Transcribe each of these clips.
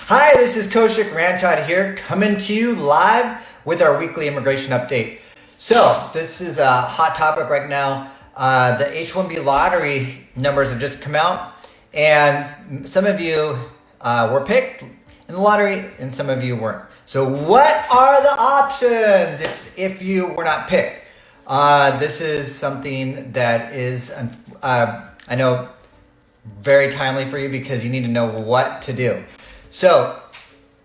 Hi, this is Kaushik Ranchod here, coming to you live with our weekly immigration update. So, this is a hot topic right now. The H1b lottery numbers have just come out, and some of you were picked in the lottery, and some of you weren't. So, what are the options if you were not picked? This is something that is, I know, very timely for you because you need to know what to do. So,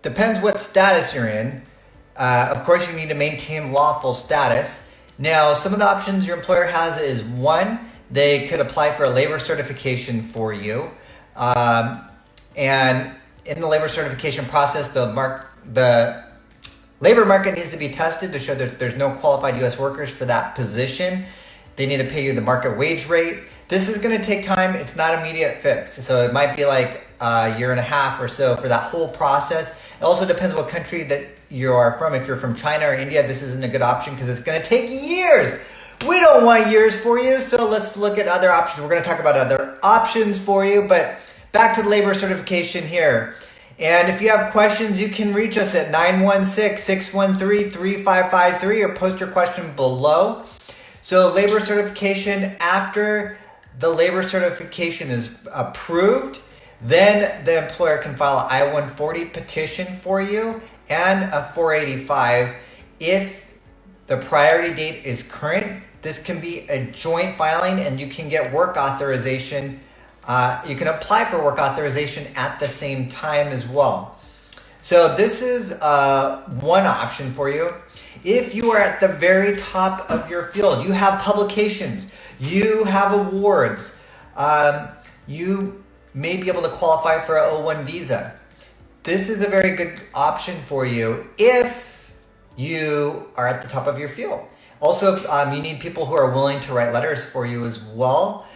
depends what status you're in. Of course, you need to maintain lawful status. Now, some of the options your employer has is one, they could apply for a labor certification for you. And in the labor certification process, the labor market needs to be tested to show that there's no qualified U.S. workers for that position. They need to pay you the market wage rate. This is going to take time. It's not immediate fix. So it might be like a year and a half or so for that whole process. It also depends what country that you are from. If you're from China or India, this isn't a good option because it's going to take years. We don't want years for you. So let's look at other options. We're going to talk about other options for you. But back to the labor certification here. And if you have questions, you can reach us at 916-613-3553 or post your question below. So labor certification, after the labor certification is approved, then the employer can file an I-140 petition for you and a 485. If the priority date is current, this can be a joint filing and you can get work authorization. You can apply for work authorization at the same time as well. So this is one option for you. If you are at the very top of your field, you have publications, you have awards, you may be able to qualify for an O1 visa. This is a very good option for you if you are at the top of your field. Also, you need people who are willing to write letters for you as well,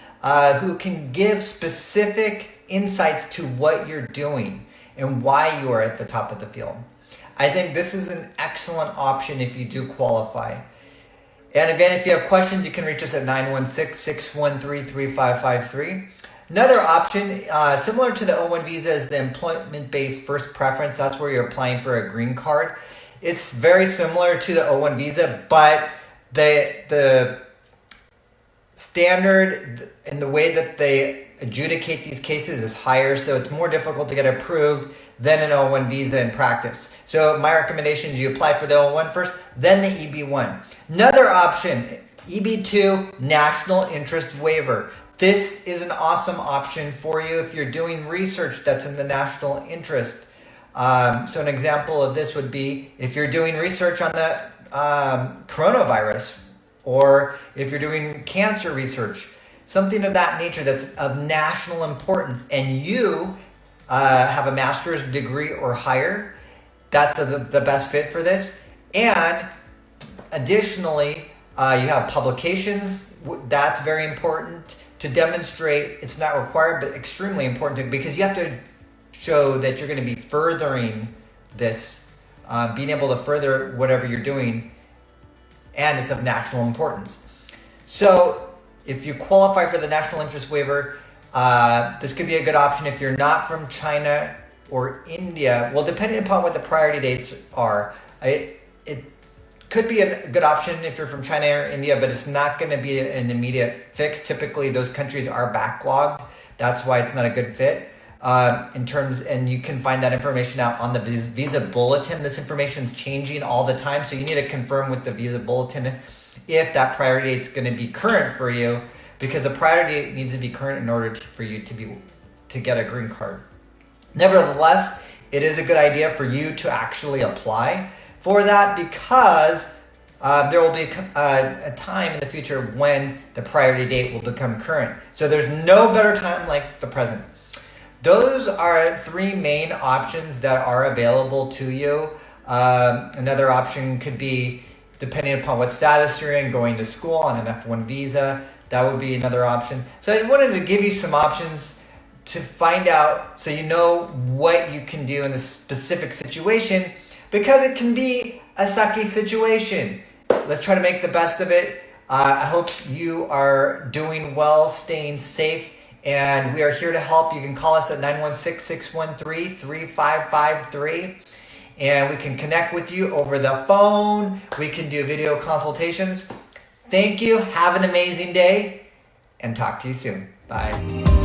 who can give specific insights to what you're doing and why you are at the top of the field. I think this is an excellent option if you do qualify. And again, if you have questions, you can reach us at 916-613-3553. Another option, similar to the O1 visa, is the employment-based first preference. That's where you're applying for a green card. It's very similar to the O1 visa, but the standard and the way that they adjudicate these cases is higher, so it's more difficult to get approved than an O1 visa in practice. So my recommendation is you apply for the O1 first, then the EB1. Another option, EB2, National Interest Waiver. This is an awesome option for you if you're doing research that's in the national interest. So an example of this would be if you're doing research on the coronavirus, or if you're doing cancer research, something of that nature that's of national importance, and you have a master's degree or higher, that's the best fit for this. And additionally, you have publications. That's very important to demonstrate. It's not required, but extremely important because you have to show that you're going to be furthering this, being able to further whatever you're doing, and it's of national importance. So if you qualify for the national interest waiver, this could be a good option if you're not from China or India. Well, depending upon what the priority dates are, it could be a good option if you're from China or India, but it's not going to be an immediate fix. Typically, those countries are backlogged. That's why it's not a good fit. And you can find that information out on the visa bulletin. This information is changing all the time, so you need to confirm with the visa bulletin if that priority date is going to be current for you, because the priority date needs to be current in order for you to get a green card. Nevertheless, it is a good idea for you to actually apply for that because there will be a time in the future when the priority date will become current. So there's no better time like the present. Those are three main options that are available to you. Another option could be, depending upon what status you're in, going to school on an F1 visa. That would be another option. So I wanted to give you some options to find out so you know what you can do in this specific situation, because it can be a sucky situation. Let's try to make the best of it. I hope you are doing well, staying safe, and we are here to help. You can call us at 916-613-3553, and we can connect with you over the phone. We can do video consultations. Thank you. Have an amazing day, and talk to you soon. Bye.